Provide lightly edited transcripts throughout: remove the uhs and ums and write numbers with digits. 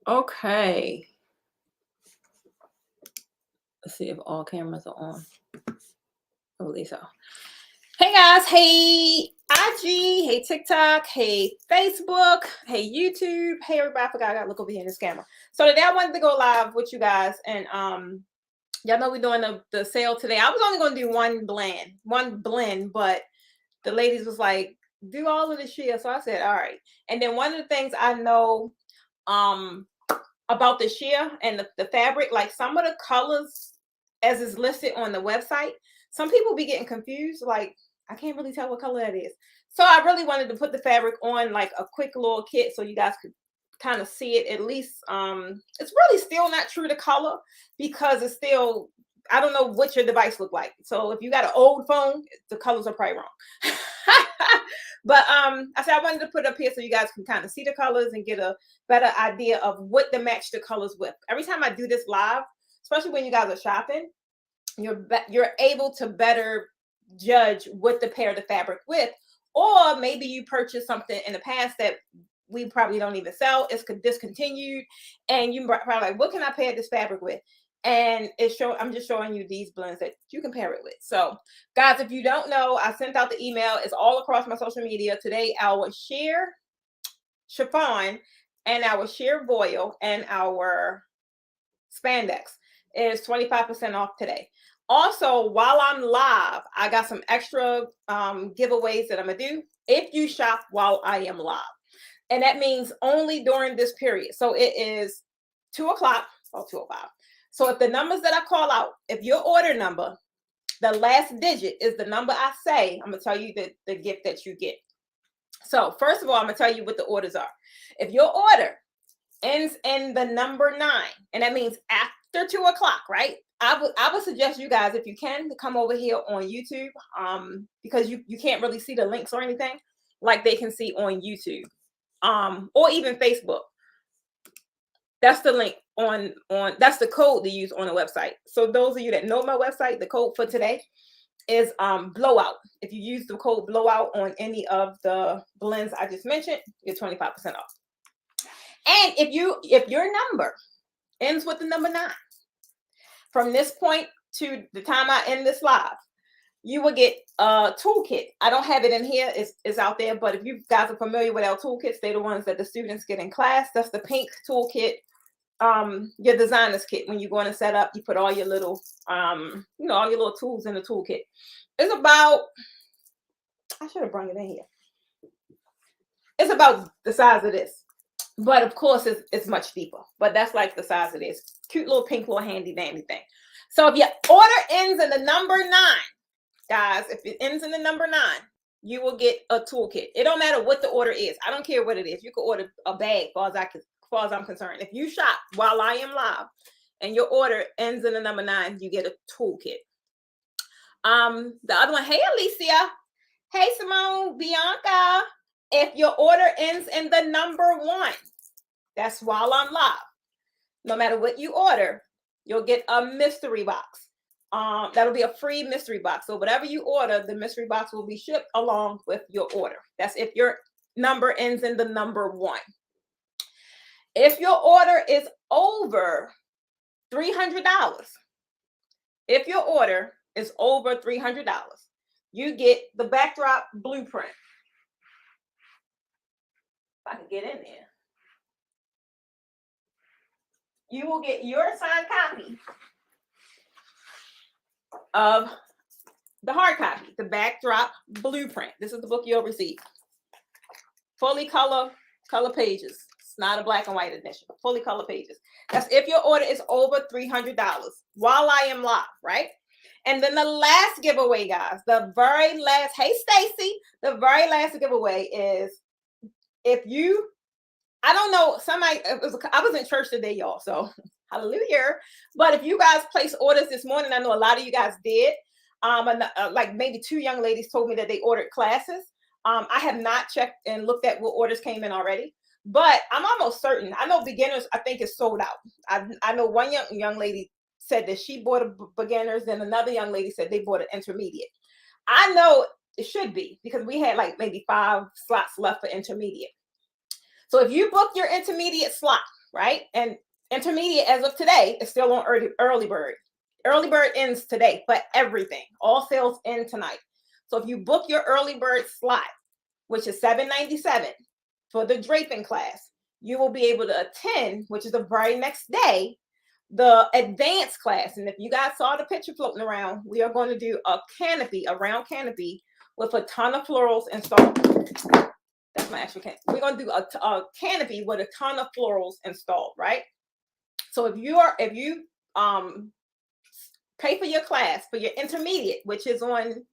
Okay. Let's see if all cameras are on. I believe so. Hey guys, hey IG, hey TikTok, hey Facebook, hey YouTube, hey everybody. I forgot I gotta look over here in this camera. So today I wanted to go live with you guys, and y'all know we're doing the sale today. I was only gonna do one blend, but the ladies was like, do all of the sheer. So I said, all right. And then one of the things I know about the sheer and the fabric, like some of the colors as is listed on the website, some people be getting confused, like I can't really tell what color that is. So I really wanted to put the fabric on like a quick little kit so you guys could kind of see it at least. It's really still not true to color because it's still, I don't know what your device look like. So if you got an old phone, the colors are probably wrong. But I said I wanted to put it up here so you guys can kind of see the colors and get a better idea of what to match the colors with. Every time I do this live, especially when you guys are shopping, you're able to better judge what to pair the fabric with. Or maybe you purchased something in the past that we probably don't even sell, it's discontinued, and you probably like, what can I pair this fabric with? And I'm just showing you these blends that you can pair it with. So guys, if you don't know, I sent out the email. It's all across my social media today. Our sheer chiffon and our sheer voile and our spandex is 25% off today. Also, while I'm live, I got some extra giveaways that I'm gonna do if you shop while I am live. And that means only during this period. So it is 2 o'clock or 2:05. So if the numbers that I call out, if your order number, the last digit is the number I say, I'm gonna tell you the gift that you get. So first of all, I'm gonna tell you what the orders are. If your order ends in the number 9, and that means after 2 o'clock, right? I would suggest you guys, if you can, to come over here on YouTube, because you can't really see the links or anything like they can see on YouTube, or even Facebook. That's the link on that's the code to use on the website. So those of you that know my website, the code for today is blowout. If you use the code blowout on any of the blends I just mentioned, you're 25% off. And if your number ends with the number 9, from this point to the time I end this live, you will get a toolkit. I don't have it in here, it's out there, but if you guys are familiar with our toolkits, they're the ones that the students get in class. That's the pink toolkit, your designer's kit. When you go in and set up, you put all your little all your little tools in the toolkit. It's about, I should have brought it in here. It's about the size of this, but of course it's much deeper, but that's like the size of this cute little pink little handy dandy thing. So if your order ends in the number 9, guys, if it ends in the number 9, you will get a toolkit. It don't matter what the order is. I don't care what it is. You can order a bag, as far as I'm concerned. If you shop while I am live and your order ends in the number 9, you get a toolkit. The other one, hey Alicia, hey Simone, Bianca. If your order ends in the number 1, that's while I'm live. No matter what you order, you'll get a mystery box. That'll be a free mystery box. So whatever you order, the mystery box will be shipped along with your order. That's if your number ends in the number 1. If your order is over $300, if your order is over $300, you get the backdrop blueprint. If I can get in there, you will get your signed copy of the hard copy, the backdrop blueprint. This is the book you'll receive. Fully color pages. It's not a black and white edition. Fully color pages. That's if your order is over $300 while I am live, right? And then the last giveaway, guys, the very last, hey Stacy, the very last giveaway is if you, I don't know, I was in church today, y'all, so hallelujah. But if you guys place orders this morning, I know a lot of you guys did. Like maybe 2 young ladies told me that they ordered classes. I have not checked and looked at what orders came in already, but I'm almost certain. I know beginners, I think it's sold out. I know one young lady said that she bought a beginners, and another young lady said they bought an intermediate. I know it should be because we had like maybe 5 slots left for intermediate. So if you book your intermediate slot, right? And intermediate as of today is still on early bird. Early bird ends today for everything. All sales end tonight. So if you book your early bird slot, which is $7.97 for the draping class, you will be able to attend, which is the very next day, the advanced class. And if you guys saw the picture floating around, we are going to do a canopy, a round canopy with a ton of florals installed. That's my actual canopy. We're going to do a canopy with a ton of florals installed, right? So if you pay for your class, for your intermediate, which is on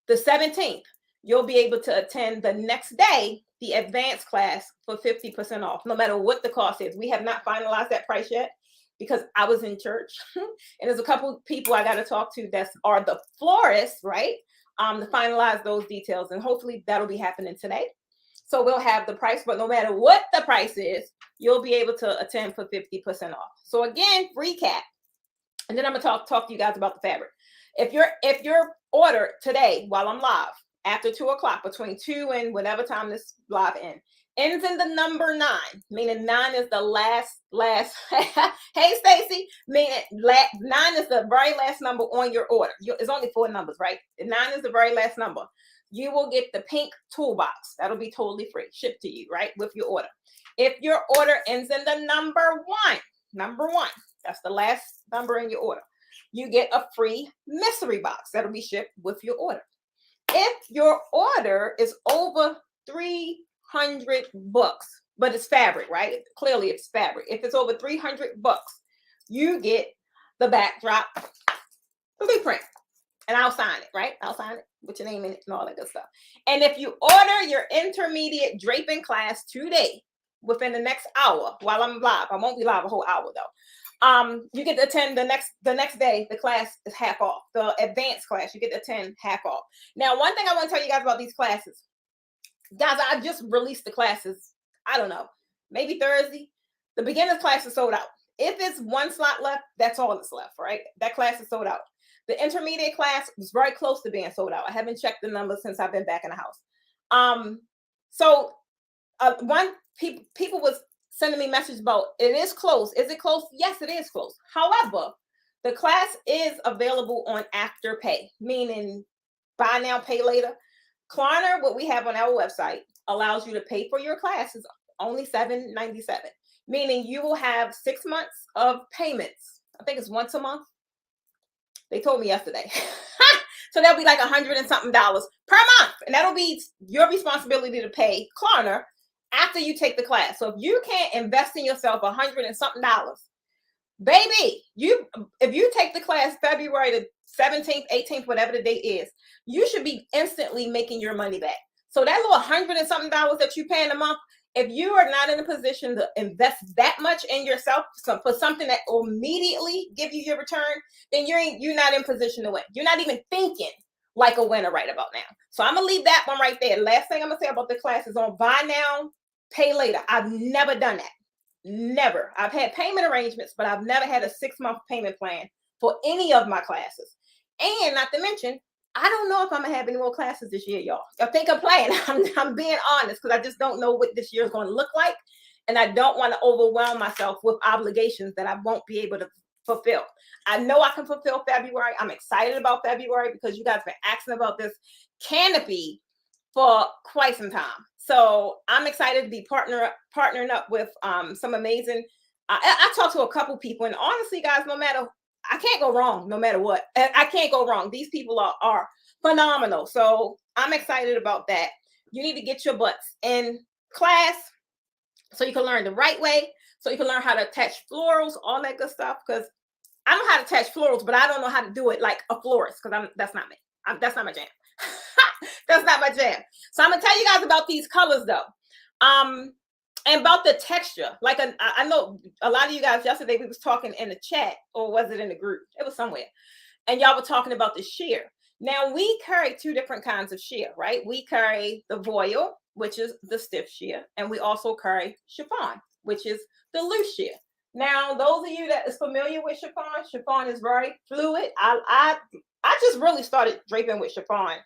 the 17th, you'll be able to attend the next day, the advanced class, for 50% off, no matter what the cost is. We have not finalized that price yet because I was in church and there's a couple people I got to talk to that are the florists, right? To finalize those details, and hopefully that'll be happening today. So we'll have the price, but no matter what the price is, you'll be able to attend for 50% off. So again, recap, and then I'm gonna talk to you guys about the fabric. If your order today while I'm live after 2 o'clock, between 2 and whatever time this live ends in the number 9, meaning 9 is the last. Hey Stacy, meaning 9 is the very last number on your order. It's only 4 numbers, right? 9 is the very last number. You will get the pink toolbox. That'll be totally free, shipped to you, right, with your order. If your order ends in the number 1, that's the last number in your order, you get a free mystery box that'll be shipped with your order. If your order is over 300 bucks, but it's fabric, right? Clearly it's fabric. If it's over 300 bucks, you get the backdrop blueprint. And I'll sign it, right? I'll sign it with your name in it and all that good stuff. And if you order your intermediate draping class today, within the next hour, while I'm live, I won't be live a whole hour though. You get to attend the next day. The class is half off. The advanced class, you get to attend half off. Now, one thing I want to tell you guys about these classes, guys, I just released the classes. I don't know, maybe Thursday. The beginner's class is sold out. If it's 1 slot left, that's all that's left, right? That class is sold out. The intermediate class was very close to being sold out. I haven't checked the numbers since I've been back in the house. People was sending me messages about, it is close. Is it close? Yes, it is close. However, the class is available on Afterpay, meaning buy now, pay later. Klarna, what we have on our website, allows you to pay for your classes only $7.97, meaning you will have 6 months of payments. I think it's once a month. They told me yesterday. So that'll be like $100 and something per month. And that'll be your responsibility to pay Klarna after you take the class. So if you can't invest in yourself $100 and something, baby, if you take the class February the 17th, 18th, whatever the date is, you should be instantly making your money back. So that little $100 and something that you pay in a month, if you are not in a position to invest that much in yourself for something that will immediately give you your return, then you're not in position to win. You're not even thinking like a winner right about now. So I'm gonna leave that one right there. Last thing I'm gonna say about the class is on buy now, pay later. I've never done that. Never. I've had payment arrangements, but I've never had a 6-month payment plan for any of my classes. And not to mention, I don't know if I'm gonna have any more classes this year, y'all. I think I'm playing. I'm being honest, because I just don't know what this year is going to look like, and I don't want to overwhelm myself with obligations that I won't be able to fulfill. I know I can fulfill February. I'm excited about February because you guys have been asking about this canopy for quite some time. So I'm excited to be partnering up with some amazing. I talked to a couple people, and honestly, guys, I can't go wrong no matter what. I can't go wrong. These people are phenomenal. So I'm excited about that. You need to get your butts in class so you can learn the right way, so you can learn how to attach florals, all that good stuff. Because I know how to attach florals, but I don't know how to do it like a florist, because that's not me. That's not my jam. That's not my jam. So I'm going to tell you guys about these colors, though. And about the texture, like I know a lot of you guys yesterday, we was talking in the chat, or was it in the group? It was somewhere. And y'all were talking about the sheer. Now we carry 2 different kinds of sheer, right? We carry the voile, which is the stiff sheer. And we also carry chiffon, which is the loose sheer. Now, those of you that is familiar with chiffon is very fluid. I just really started draping with chiffon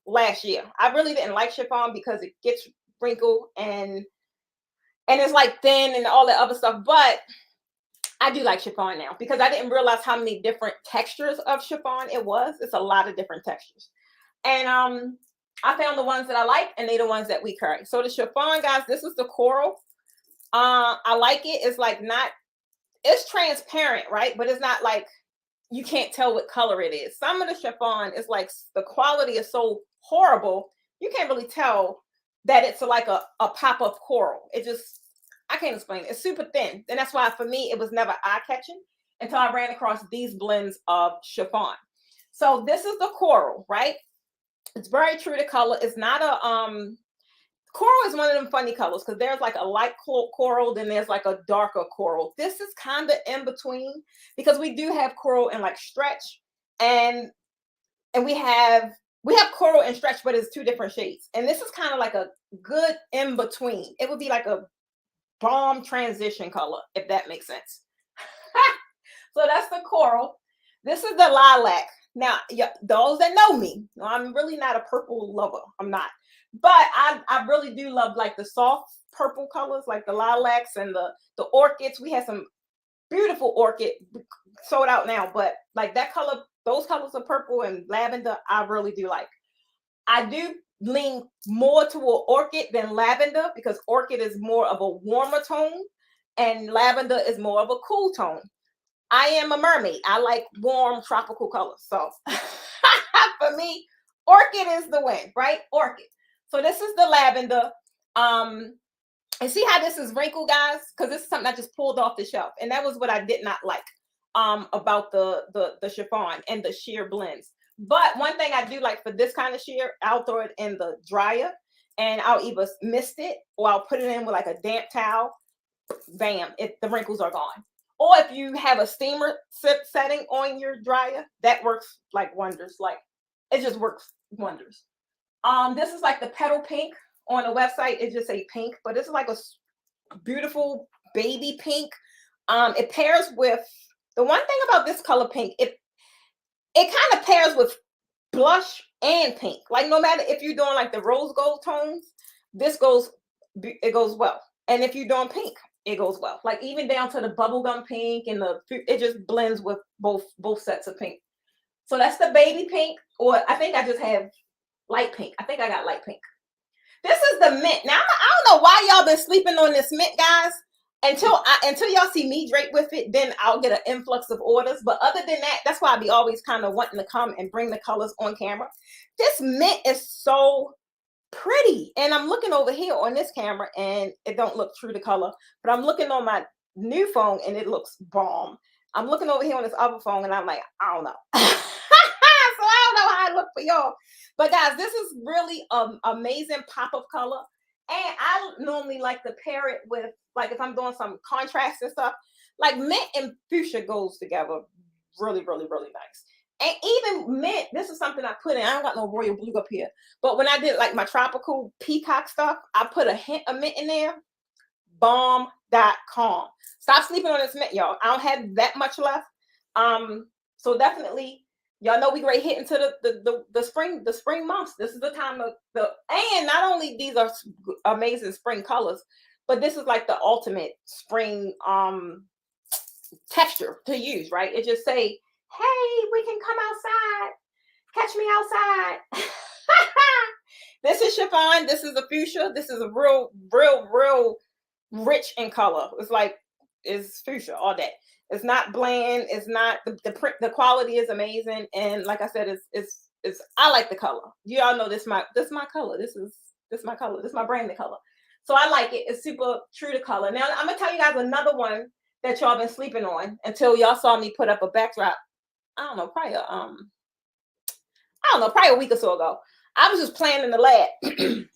last year. I really didn't like chiffon because it gets wrinkled and and it's like thin and all that other stuff. But I do like chiffon now because I didn't realize how many different textures of chiffon it was. It's a lot of different textures. And I found the ones that I like, and they're the ones that we carry. So the chiffon, guys, this is the coral. I like it. It's like not, it's transparent, right? But it's not like you can't tell what color it is. Some of the chiffon is like the quality is so horrible, you can't really tell that it's like a pop-up coral. It just, I can't explain it. It's super thin. And that's why for me, it was never eye-catching until I ran across these blends of chiffon. So this is the coral, right? It's very true to color. It's not a coral is one of them funny colors because there's like a light coral, then there's like a darker coral. This is kind of in between because we do have coral and like stretch, and we have coral and stretch, but it's two different shades. And this is kind of like a good in between. It would be like a bomb transition color, if that makes sense. So that's the coral. This is the lilac. Now, those that know me, I'm really not a purple lover. I'm not. But I really do love like the soft purple colors, like the lilacs and the orchids. We had some beautiful orchid sold out now, but like that color, those colors of purple and lavender, I really do like. I do lean more toward orchid than lavender because orchid is more of a warmer tone and lavender is more of a cool tone. I am a mermaid. I like warm tropical colors. So for me, orchid is the win, right? Orchid. So this is the lavender. And see how this is wrinkled, guys? Because this is something I just pulled off the shelf. And that was what I did not like about the chiffon and the sheer blends. But one thing I do like for this kind of sheer, I'll throw it in the dryer and I'll either mist it or I'll put it in with like a damp towel. Bam, the wrinkles are gone. Or if you have a steamer setting on your dryer, that works like wonders. Like it just works wonders. This is like the petal pink on the website. It just say pink, but this is like a beautiful baby pink. It pairs with the one thing about this color pink. It kind of pairs with blush and pink. Like no matter if you're doing like the rose gold tones, it goes well. And if you're doing pink, it goes well. Like even down to the bubblegum pink and it just blends with both sets of pink. So that's the baby pink, or I think I just have light pink. I think I got light pink. This is the mint. Now I don't know why y'all been sleeping on this mint, guys. Until y'all see me drape with it, then I'll get an influx of orders. But other than that, that's why I be always kind of wanting to come and bring the colors on camera. This mint is so pretty. And I'm looking over here on this camera and it don't look true to color, but I'm looking on my new phone and it looks bomb. I'm looking over here on this other phone and I'm like, I don't know. So I don't know how I look for y'all. But guys, this is really amazing pop of color. And I normally like to pair it with, like if I'm doing some contrast and stuff, like mint and fuchsia goes together really, really, really nice. And even mint, this is something I put in. I don't got no royal blue up here. But when I did like my tropical peacock stuff, I put a hint of mint in there. Bomb.com. Stop sleeping on this mint, y'all. I don't have that much left. So definitely, y'all know we great hit into the spring months. This is the time of and not only these are amazing spring colors, but this is like the ultimate spring texture to use, right? It just say, hey, we can come outside. Catch me outside. This is chiffon. This is a fuchsia. This is a real rich in color. It's fuchsia all day. It's not bland. It's not the quality is amazing. And like I said, it's I like the color. You all know this my color. This my color. This my branded color. So I like it. It's super true to color. Now I'm gonna tell you guys another one that y'all been sleeping on until y'all saw me put up a backdrop. I don't know, probably a week or so ago. I was just playing in the lab and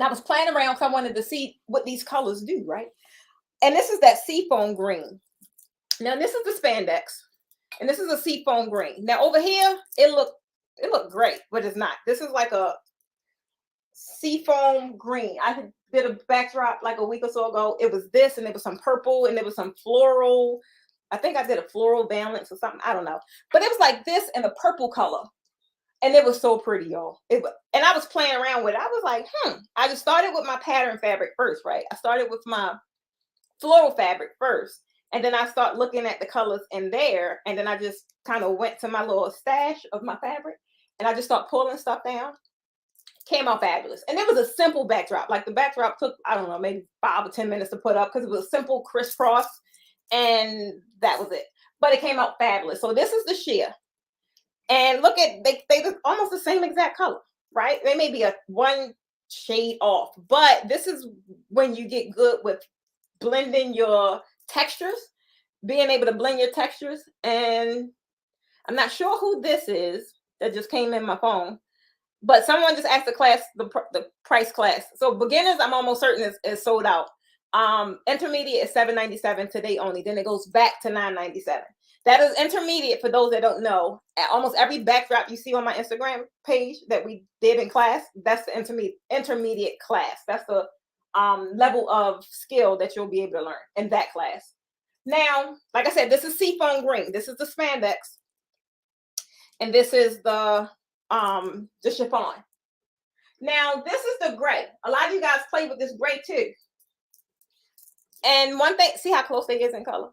I was playing around because I wanted to see what these colors do, right? And this is that seafoam green. Now this is the spandex and this is a seafoam green. Now over here, it looked great, but it's not. This is like a seafoam green. I did a backdrop like a week or so ago. It was this and it was some purple and it was some floral. I think I did a floral balance or something. I don't know. But it was like this and a purple color. And it was so pretty, y'all. And I was playing around with it. I was like, I just started with my pattern fabric first, right? I started with my floral fabric first. And then I start looking at the colors in there. And then I just kind of went to my little stash of my fabric. And I just start pulling stuff down. Came out fabulous. And it was a simple backdrop. Like the backdrop took, I don't know, maybe 5 or 10 minutes to put up because it was a simple crisscross. And that was it. But it came out fabulous. So this is the sheer. And look at, they look almost the same exact color, right? They may be a one shade off, but this is when you get good with blending your textures, being able to blend your textures. And I'm not sure who this is that just came in my phone, but someone just asked the class, the price class. So beginners, I'm almost certain is sold out. Intermediate is $7.97 today only. Then it goes back to $9.97. That is intermediate for those that don't know. Almost every backdrop you see on my Instagram page that we did in class, that's the intermediate class. That's the level of skill that you'll be able to learn in that class. Now, like I said, this is seafoam green. This is the spandex. And this is the chiffon. Now, this is the gray. A lot of you guys play with this gray too. And one thing, see how close they is in color?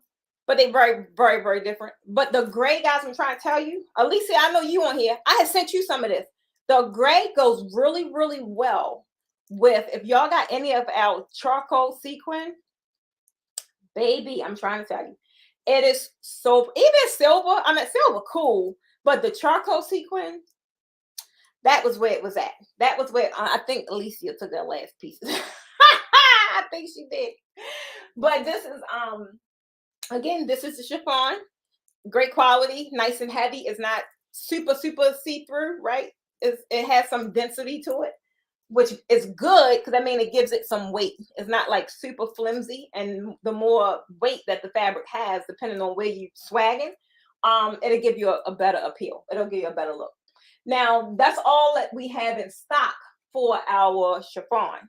But they're very, very, very different. But the gray, guys, I'm trying to tell you, Alicia, I know you on here. I had sent you some of this. The gray goes really, really well with, if y'all got any of our charcoal sequin, baby, I'm trying to tell you, it is so, even silver, I mean, silver cool, but the charcoal sequin, that was where it was at. That was where, I think Alicia took that last piece. I think she did. But this is, again, this is the chiffon, great quality, nice and heavy. It's not super, super see-through, right? It has some density to it, which is good because I mean, it gives it some weight. It's not like super flimsy, and the more weight that the fabric has, depending on where you swagging, it'll give you a better appeal. It'll give you a better look. Now, that's all that we have in stock for our chiffon.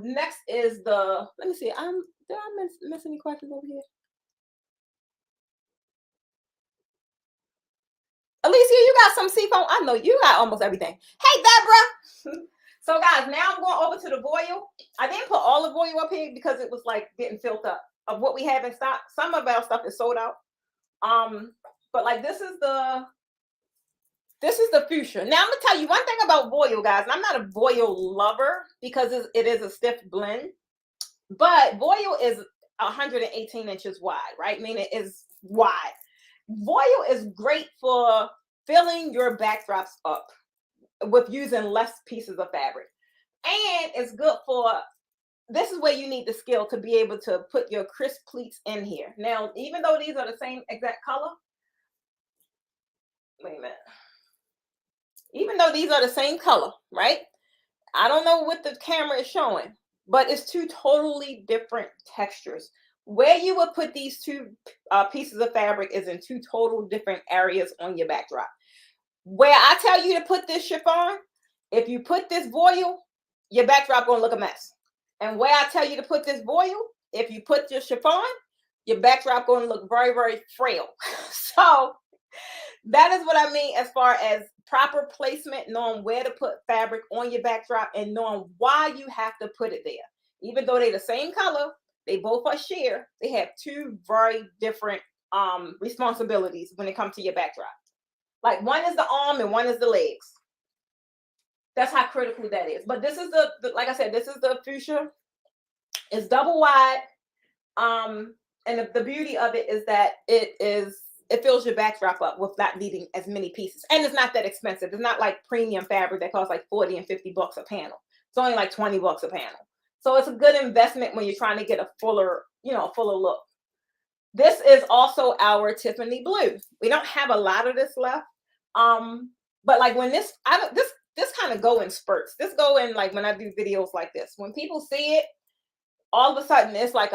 Next is the, let me see, did I miss any questions over here? Alicia, you got some seafoam. I know you got almost everything. Hey, Deborah. So, guys, now I'm going over to the voile. I didn't put all the voile up here because it was like getting filled up of what we have in stock. Some of our stuff is sold out. But like this is the fuchsia. Now, I'm gonna tell you one thing about voile, guys. I'm not a voile lover because it is a stiff blend, but voile is 118 inches wide, right? Meaning it is wide. Voile is great for filling your backdrops up with using less pieces of fabric. And it's good for, this is where you need the skill to be able to put your crisp pleats in here. Now, even though these are the same exact color, wait a minute. Even though these are the same color, right? I don't know what the camera is showing, but it's two totally different textures. Where you would put these two pieces of fabric is in two total different areas on your backdrop. Where I tell you to put this chiffon, if you put this voile, your backdrop gonna look a mess. And where I tell you to put this voile, if you put your chiffon, your backdrop gonna look very, very frail. So that is what I mean as far as proper placement, knowing where to put fabric on your backdrop and knowing why you have to put it there. Even though they're the same color, they both are sheer, they have two very different responsibilities when it comes to your backdrop. Like one is the arm and one is the legs. That's how critical that is. But this is the like I said, this is the fuchsia. It's double wide. And the beauty of it is that it fills your backdrop up with not needing as many pieces. And it's not that expensive. It's not like premium fabric that costs like 40 and 50 bucks a panel. It's only like 20 bucks a panel. So it's a good investment when you're trying to get a fuller, fuller look. This is also our Tiffany blue. We don't have a lot of this left. But like when this kind of go in spurts. This go in like when I do videos like this. When people see it, all of a sudden it's like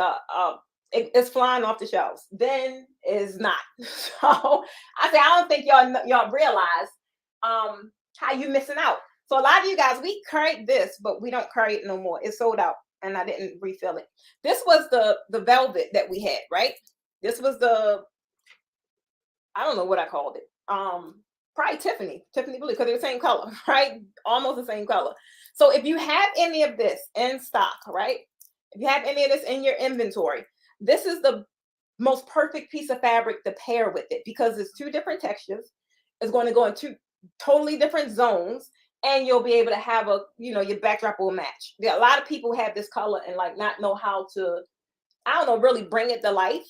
it's flying off the shelves. Then it's not. So I say I don't think y'all realize how you missing out. So a lot of you guys, we carried this, but we don't carry it no more. It's sold out, and I didn't refill it. This was the velvet that we had, right? This was I don't know what I called it. probably Tiffany blue, because they're the same color, right? Almost the same color. So if you have any of this in stock, right? If you have any of this in your inventory, this is the most perfect piece of fabric to pair with it, because it's two different textures. It's going to go in two totally different zones, and you'll be able to have a, your backdrop will match. A lot of people have this color and like not know how to, I don't know, really bring it to life.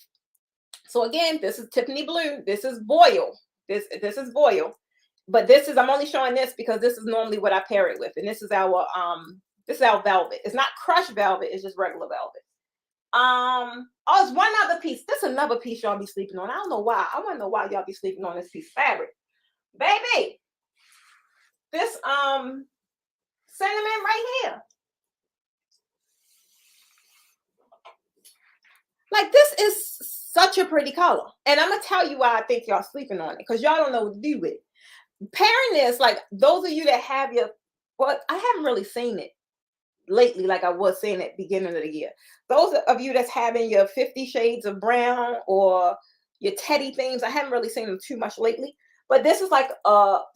So again, this is Tiffany blue. This is Boyle. This is Boyle. But this is, I'm only showing this because this is normally what I pair it with. And this is our velvet. It's not crushed velvet, it's just regular velvet. Oh, it's one other piece. This is another piece y'all be sleeping on. I don't know why. I want to know why y'all be sleeping on this piece of fabric. Baby, this cinnamon right here. Like, this is such a pretty color. And I'm gonna tell you why I think y'all sleeping on it, because y'all don't know what to do with it. Pairing this, like those of you that have your, well, I haven't really seen it lately like I was saying at the beginning of the year. Those of you that's having your 50 Shades of Brown or your Teddy themes, I haven't really seen them too much lately. But this is like,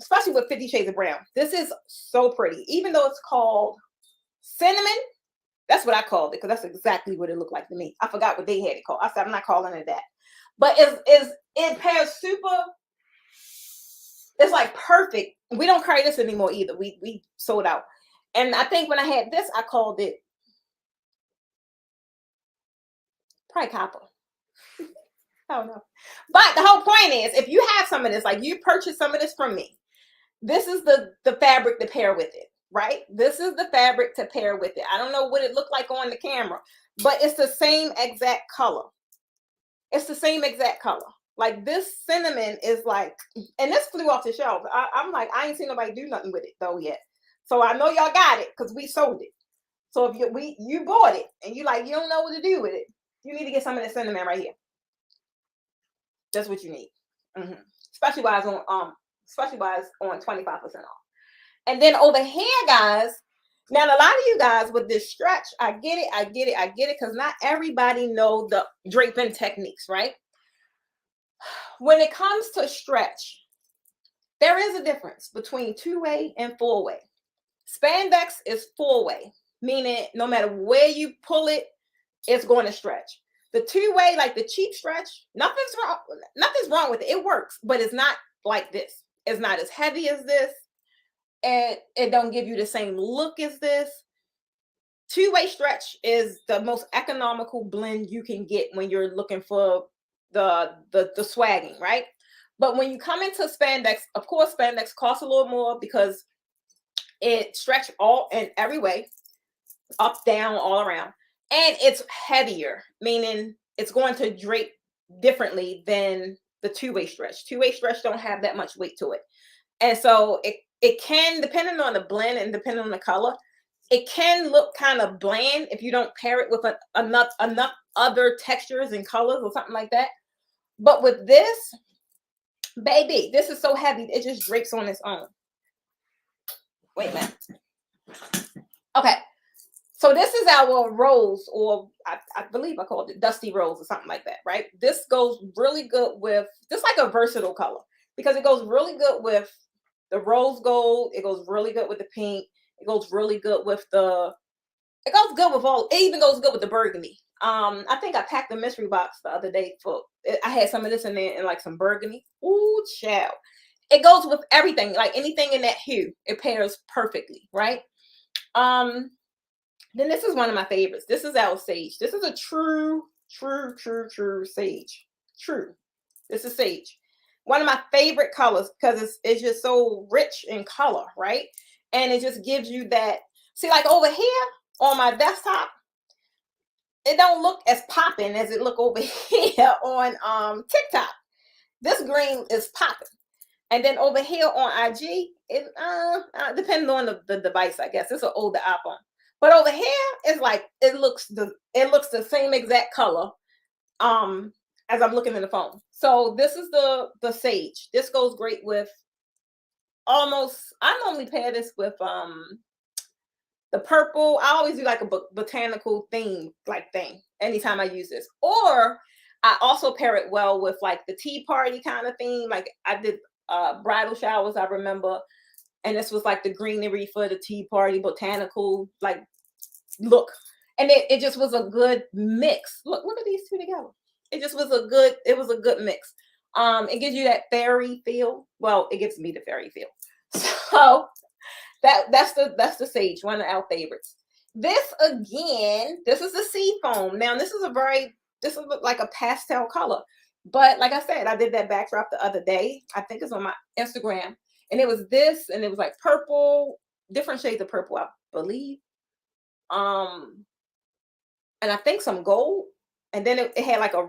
especially with 50 Shades of Brown, this is so pretty. Even though it's called cinnamon, that's what I called it, because that's exactly what it looked like to me. I forgot what they had it called. I said, I'm not calling it that. But it pairs super. It's like perfect. We don't carry this anymore either. We sold out. And I think when I had this, I called it probably copper. I don't know. But the whole point is, if you have some of this, like you purchase some of this from me, this is the fabric to pair with it, right? This is the fabric to pair with it. I don't know what it looked like on the camera, but it's the same exact color. It's the same exact color. Like, this cinnamon is like, and this flew off the shelf. I'm like, I ain't seen nobody do nothing with it though yet. So I know y'all got it because we sold it. So if you bought it and you like, you don't know what to do with it, you need to get some of the cinnamon right here. That's what you need. Especially while it's on 25% off. And then over here, guys, now a lot of you guys with this stretch, I get it, because not everybody know the draping techniques, right? When it comes to stretch, there is a difference between 2-way and 4-way. Spandex is 4-way, meaning no matter where you pull it, it's going to stretch. The 2-way, like the cheap stretch, nothing's wrong with it. It works, but it's not like this. It's not as heavy as this, and it don't give you the same look as this. 2-way stretch is the most economical blend you can get when you're looking for the swagging, right? But when you come into spandex, of course, spandex costs a little more because it stretch all and every way, up, down, all around. And it's heavier, meaning it's going to drape differently than the 2-way stretch. 2-way stretch don't have that much weight to it. And so it can, depending on the blend and depending on the color, it can look kind of bland if you don't pair it with enough other textures and colors or something like that. But with this, baby, this is so heavy, it just drapes on its own. Wait a minute. Okay. So this is our rose, or I believe I called it dusty rose or something like that, right? This goes really good with, this like a versatile color, because it goes really good with the rose gold. It goes really good with the pink. It goes really good with it even goes good with the burgundy. I think I packed the mystery box the other day I had some of this in there and like some burgundy. Ooh, child. It goes with everything, like anything in that hue, it pairs perfectly, right? Then this is one of my favorites. This is our sage. This is a true sage. True. This is sage. One of my favorite colors because it's just so rich in color, right? And it just gives you that. See, like over here on my desktop, it don't look as popping as it look over here on TikTok. This green is popping. And then over here on IG, it depending on the device, I guess. It's an older iPhone. But over here, it's like it looks the same exact color as I'm looking in the phone. So this is the sage. This goes great with I normally pair this with the purple. I always do like a botanical theme like thing anytime I use this. Or I also pair it well with like the tea party kind of theme. Like I did bridal showers, I remember. And this was like the greenery for the tea party, botanical, like look. And it just was a good mix. Look at these two together. It just was it was a good mix. It gives you that fairy feel. Well, it gives me the fairy feel. So that's the sage, one of our favorites. This again, this is the sea foam. Now this is like a pastel color. But like I said, I did that backdrop the other day. I think it's on my Instagram. And it was this, and it was like purple, different shades of purple, I believe. And I think some gold, and then it had like a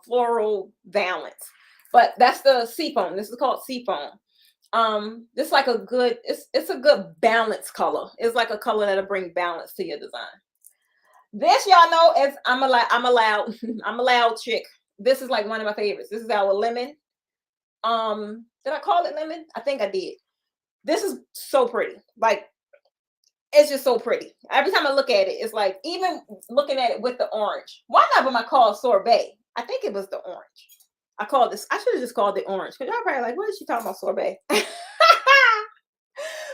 floral balance. But that's the seafoam. This is called seafoam. This is like a good, it's a good balance color. It's like a color that'll bring balance to your design. This, y'all know, is I'm a loud chick. This is like one of my favorites. This is our lemon. Did I call it lemon? I think I did. This is so pretty. Like, it's just so pretty. Every time I look at it, it's like, even looking at it with the orange. One of them I called sorbet. I think it was the orange. I should have just called it orange, because y'all probably like, what is she talking about, sorbet?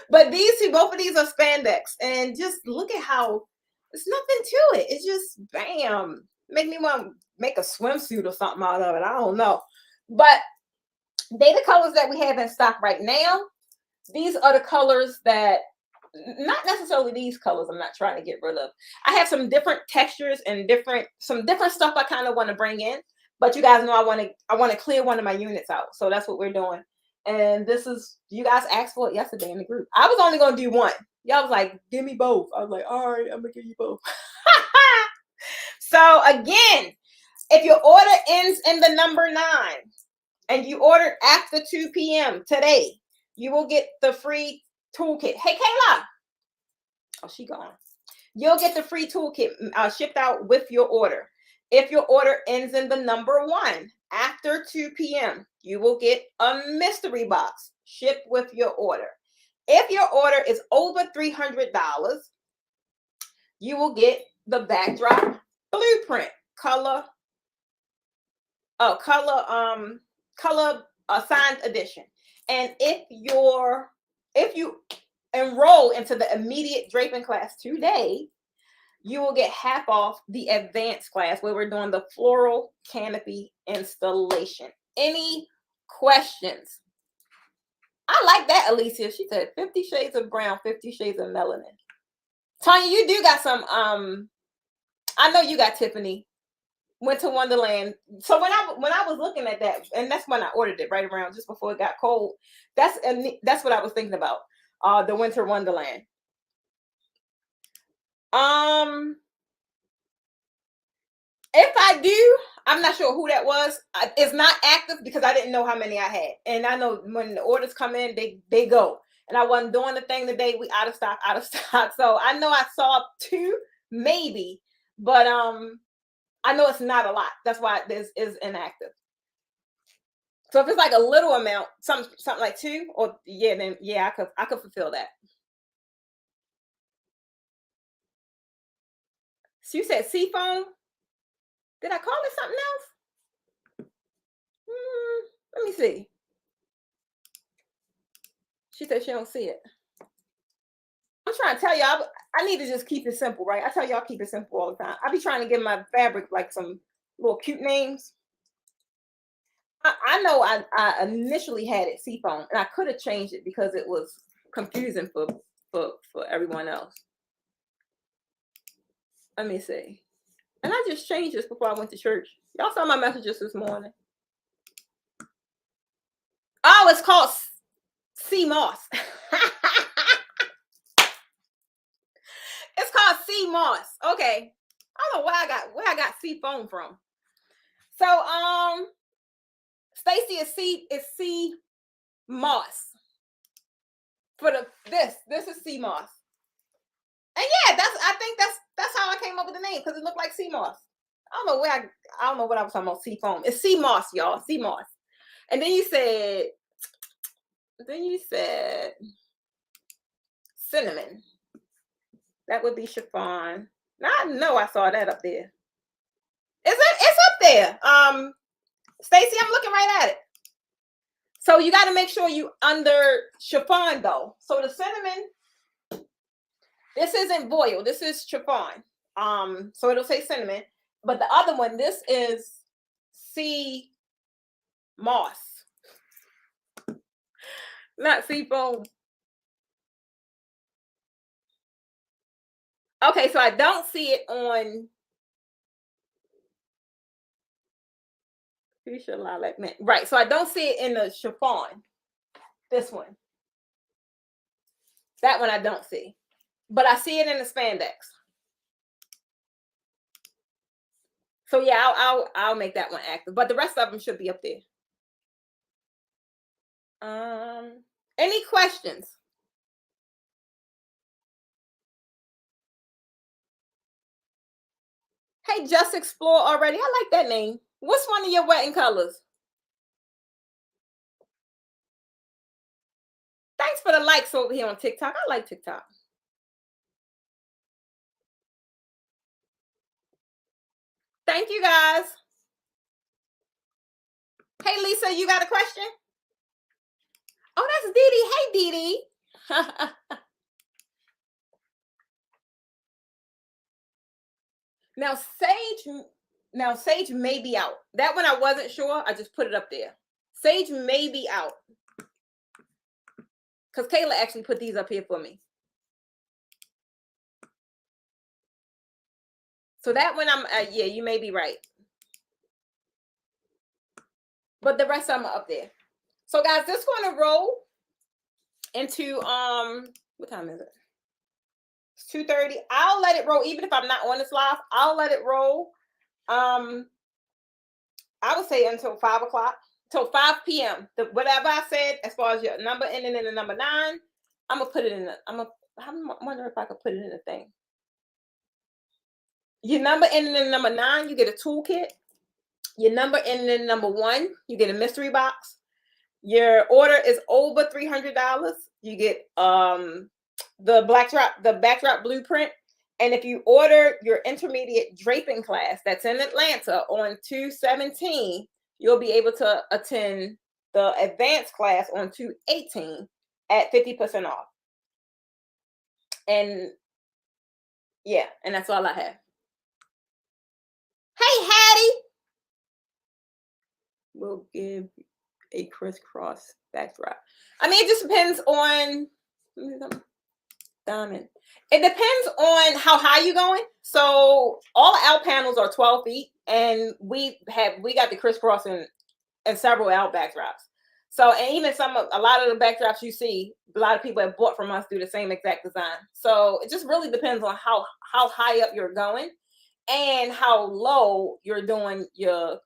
But both of these are spandex, and just look at how it's nothing to it. It's just bam. Make me want to make a swimsuit or something out of it. I don't know. But they the colors that we have in stock right now. These are the colors that, not necessarily these colors I'm not trying to get rid of. I have some different textures and some different stuff I kind of want to bring in. But you guys know I want to clear one of my units out. So that's what we're doing. And this is, you guys asked for it yesterday in the group. I was only going to do one. Y'all was like, give me both. I was like, all right, I'm going to give you both. So again, if your order ends in the number 9 and you ordered after 2 p.m. today, you will get the free toolkit. Hey, Kayla. Oh, she gone. You'll get the free toolkit shipped out with your order. If your order ends in the number 1 after 2 p.m., you will get a mystery box shipped with your order. If your order is over $300, you will get the backdrop blueprint color signed edition. And if you enroll into the immediate draping class today, you will get half off the advanced class where we're doing the floral canopy installation. Any questions? I like that, Alicia. She said 50 shades of brown, 50 shades of melanin. Tanya, you do got some, I know you got Tiffany. Winter Wonderland. So when I was looking at that, and that's when I ordered it, right around just before it got cold. That's what I was thinking about. The Winter Wonderland. If I do, I'm not sure who that was. It's not active because I didn't know how many I had. And I know when the orders come in, they go. And I wasn't doing the thing today. We out of stock. So I know I saw 2, maybe, but I know it's not a lot. That's why this is inactive. So if it's like a little amount, something like 2, or then yeah, I could fulfill that. So you said seafoam. Did I call it something else? Let me see. She said she don't see it. I'm trying to tell y'all, I need to just keep it simple, right? I tell y'all keep it simple all the time. I be trying to give my fabric like some little cute names. I know I initially had it seafoam, and I could have changed it because it was confusing for everyone else. Let me see. And I just changed this before I went to church. Y'all saw my messages this morning. Oh, it's called sea moss. It's called sea moss. Okay. I don't know where I got sea foam from. So Stacy is sea moss. For this is sea moss. And yeah, I think that's how I came up with the name, because it looked like sea moss. I don't know what I was talking about, sea foam. It's sea moss, y'all. Sea moss. And then you said cinnamon. That would be chiffon. Now I know I saw that up there. It's up there. Stacy, I'm looking right at it. So you got to make sure you under chiffon though. So the cinnamon, this isn't voile, this is chiffon. So it'll say cinnamon, but the other one, this is sea moss, not sea foam. Okay, so I don't see it on fuchsia lilac mint. Right, so I don't see it in the chiffon. This one. That one I don't see. But I see it in the spandex. So yeah, I'll make that one active. But the rest of them should be up there. Any questions? Hey, Just Explore already. I like that name. What's one of your wedding colors? Thanks for the likes over here on TikTok. I like TikTok. Thank you, guys. Hey, Lisa, you got a question? Oh, that's Dee Dee. Hey, Dee Dee. Now Sage may be out. That one I wasn't sure. I just put it up there. Sage may be out. Because Kayla actually put these up here for me. So that one yeah, you may be right. But the rest of them are up there. So guys, this is going to roll into what time is it? It's 2:30. I'll let it roll even if I'm not on this live. I'll let it roll. I would say until 5 o'clock, till 5 p.m. Whatever I said as far as your number ending in the number 9, I'm gonna put it in the. I'm wondering if I could put it in the thing. Your number ending in number 9, you get a toolkit. Your number ending in number 1, you get a mystery box. Your order is over $300. You get the backdrop blueprint. And if you order your intermediate draping class that's in Atlanta on 2/17, you'll be able to attend the advanced class on 2/18 at 50% off. And yeah, and that's all I have. Hey, Hattie. We'll give a crisscross backdrop. I mean, it just depends on diamond. It depends on how high you're going. So all L panels are 12 feet, and we got the crisscross in several L backdrops. So, and even a lot of the backdrops you see, a lot of people have bought from us do the same exact design. So it just really depends on how high up you're going and how low you're doing your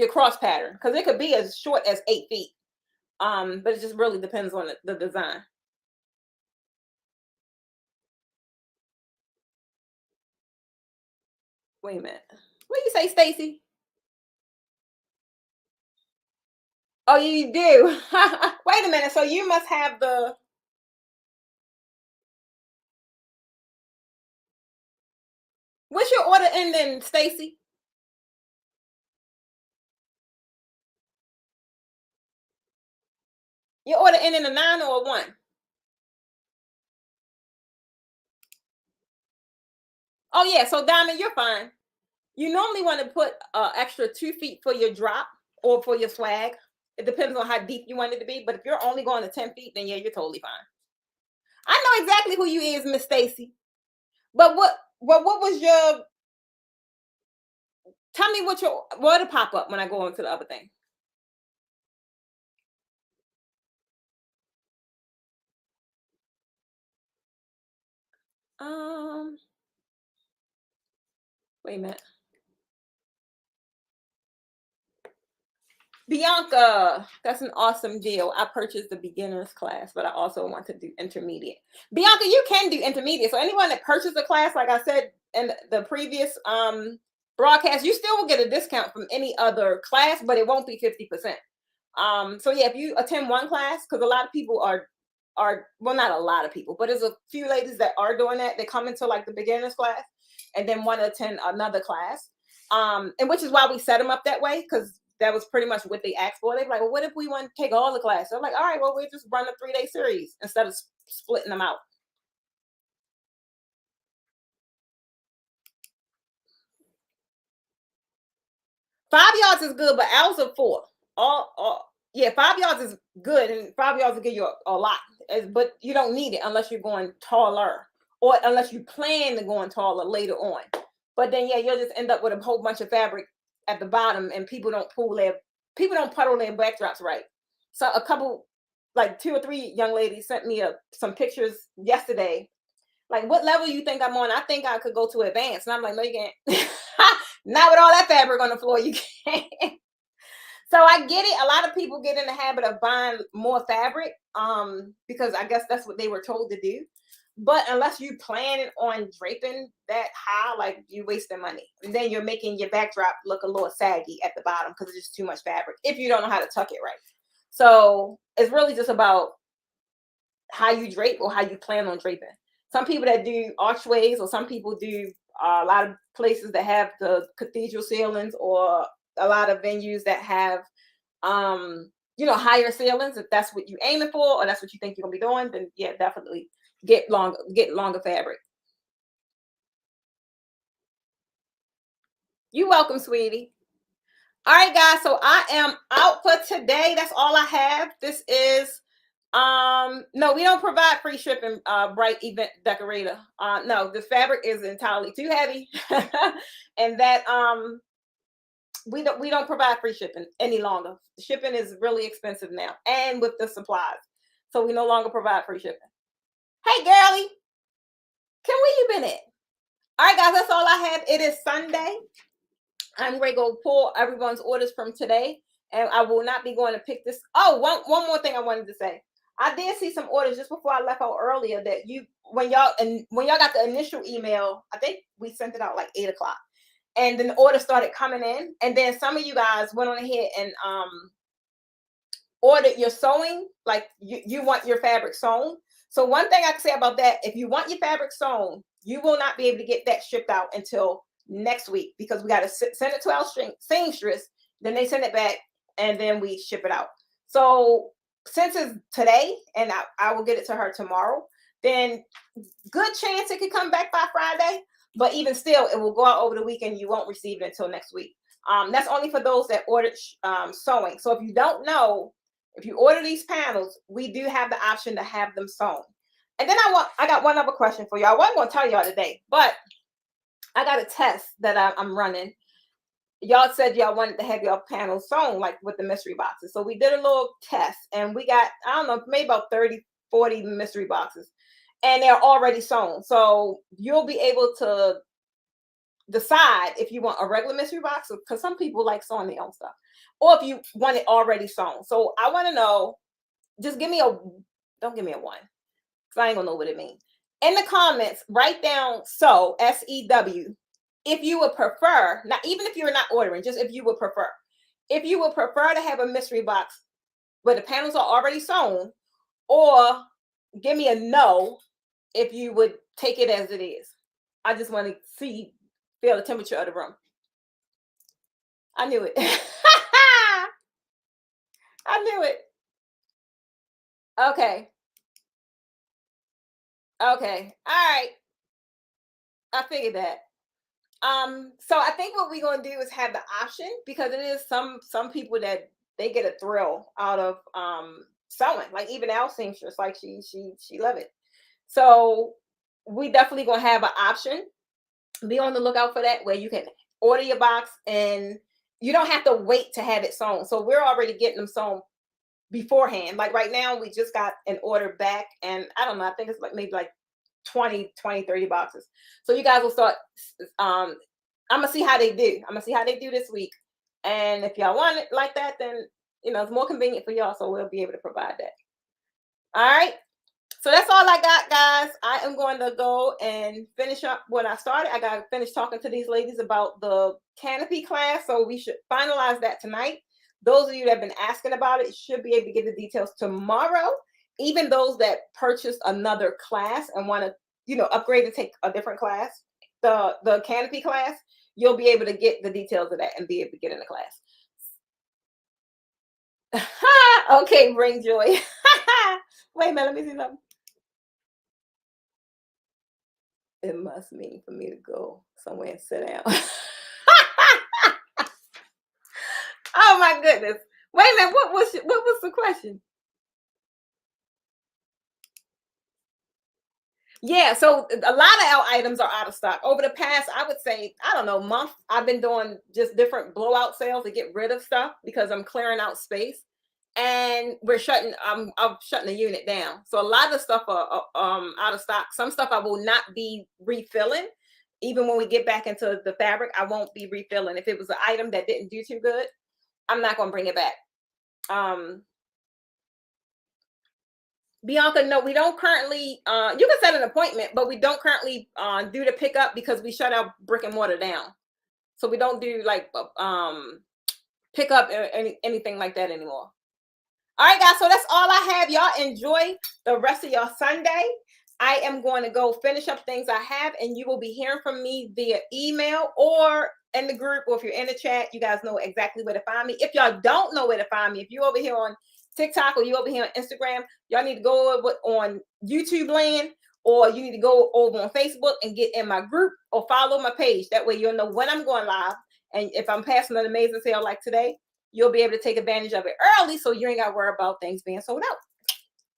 cross pattern, because it could be as short as 8 feet. But it just really depends on the design. Wait a minute. What do you say, Stacy? Oh, you do. Wait a minute. So you must have the. What's your order ending, Stacy? Your order ending a 9 or a 1? Oh yeah. So Diamond, you're fine. You normally want to put extra 2 feet for your drop or for your swag. It depends on how deep you want it to be. But if you're only going to 10 feet, then yeah, you're totally fine. I know exactly who you is, Miss Stacy. But what was your? Tell me what'll pop up when I go into the other thing. Wait a minute. Bianca, that's an awesome deal. I purchased the beginner's class, but I also want to do intermediate. Bianca, you can do intermediate. So anyone that purchased a class, like I said in the previous broadcast, you still will get a discount from any other class, but it won't be 50%. So yeah, if you attend one class, because a lot of people are well, not a lot of people, but there's a few ladies that are doing that. They come into like the beginner's class and then want to attend another class. And which is why we set them up that way, because that was pretty much what they asked for. They're like, well, what if we want to take all the classes? I'm like, all right, well, we'll just run a 3-day series instead of splitting them out. Five yards is good, but ours are 4. Yeah, 5 yards is good, and 5 yards will give you a lot. But you don't need it unless you're going taller, or unless you plan to going taller later on. But then, yeah, you'll just end up with a whole bunch of fabric at the bottom, and people don't puddle their backdrops right. So a couple, like 2 or 3 young ladies sent me some pictures yesterday. Like, what level you think I'm on? I think I could go to advanced. And I'm like, no, you can't. Not with all that fabric on the floor, you can't. So I get it. A lot of people get in the habit of buying more fabric because I guess that's what they were told to do. But unless you plan on draping that high, like, you wasting money. And then you're making your backdrop look a little saggy at the bottom because it's just too much fabric if you don't know how to tuck it right. So it's really just about how you drape or how you plan on draping. Some people that do archways, or some people do a lot of places that have the cathedral ceilings, or a lot of venues that have higher ceilings. If that's what you're aiming for, or that's what you think you're gonna be doing, then yeah, definitely get longer fabric. You're welcome, sweetie. All right, guys, so I am out for today. That's all I have. This is no, we don't provide free shipping, bright event decorator. No, the fabric is entirely too heavy. And that we don't provide free shipping any longer. Shipping is really expensive now, and with the supplies. So we no longer provide free shipping. Hey, girly, where you been at? All right, guys, that's all I have. It is Sunday. I'm ready to go pull everyone's orders from today, and I will not be going to pick this. Oh, one more thing I wanted to say. I did see some orders just before I left out earlier that when y'all got the initial email, I think we sent it out like 8 o'clock, and then the order started coming in, and then some of you guys went on ahead and ordered your sewing, like you want your fabric sewn. So one thing I can say about that, if you want your fabric sewn, you will not be able to get that shipped out until next week, because we got to send it to our seamstress, then they send it back, and then we ship it out. So since it's today, and I will get it to her tomorrow, then good chance it could come back by Friday. But even still, it will go out over the weekend. You won't receive it until next week. That's only for those that ordered sewing. So if you don't know, if you order these panels, we do have the option to have them sewn. And then I got one other question for y'all. I wasn't going to tell y'all today, but I got a test that I'm running. Y'all said y'all wanted to have your panels sewn, like with the mystery boxes. So we did a little test, and we got, I don't know, maybe about 30, 40 mystery boxes, and they're already sewn. So you'll be able to decide if you want a regular mystery box, because some people like sewing their own stuff, or if you want it already sewn. So I want to know, just don't give me a 1, because I ain't gonna know what it means. In the comments, write down sew, SEW, if you would prefer, not even if you're not ordering, just if you would prefer. If you would prefer to have a mystery box where the panels are already sewn, or give me a no if you would take it as it is. I just want to feel the temperature of the room. I knew it. I knew it. Okay. All right. I figured that. So I think what we're gonna do is have the option, because it is some people that they get a thrill out of sewing. Like even our seamstress, like she love it. So we definitely gonna have an option. Be on the lookout for that, where you can order your box and you don't have to wait to have it sewn. So we're already getting them sewn beforehand. Like right now, we just got an order back, and I don't know, I think it's like maybe like 20, 30 boxes. So you guys will start, I'm gonna see how they do this week. And if y'all want it like that, then it's more convenient for y'all, so we'll be able to provide that. All right, so that's all I got, guys. I am going to go and finish up what I started. I gotta finish talking to these ladies about the canopy class, so we should finalize that tonight. Those of you that have been asking about it should be able to get the details tomorrow. Even those that purchased another class and want to, upgrade and take a different class, the canopy class, you'll be able to get the details of that and be able to get in the class. Okay, bring joy. Wait a minute, let me see something. It must mean for me to go somewhere and sit down. Oh my goodness. Wait a minute, what was the question? Yeah, so a lot of our items are out of stock. Over the past, I would say, I don't know, month, I've been doing just different blowout sales to get rid of stuff because I'm clearing out space. And I'm shutting the unit down. So a lot of stuff are out of stock. Some stuff I will not be refilling. Even when we get back into the fabric, I won't be refilling. If it was an item that didn't do too good, I'm not gonna bring it back. Um, Bianca, no, we don't currently. You can set an appointment, but we don't currently do the pickup because we shut our brick and mortar down. So we don't do like pickup or anything like that anymore. All right, guys. So that's all I have. Y'all enjoy the rest of your Sunday. I am going to go finish up things I have, and you will be hearing from me via email or in the group, or if you're in the chat, you guys know exactly where to find me. If y'all don't know where to find me, if you're over here on TikTok or you over here on Instagram, y'all need to go over on YouTube land, or you need to go over on Facebook and get in my group or follow my page. That way you'll know when I'm going live. And if I'm passing an amazing sale like today, you'll be able to take advantage of it early, so you ain't got to worry about things being sold out.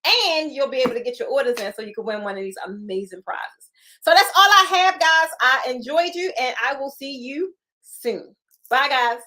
And you'll be able to get your orders in so you can win one of these amazing prizes. So that's all I have, guys. I enjoyed you, and I will see you soon. Bye, guys.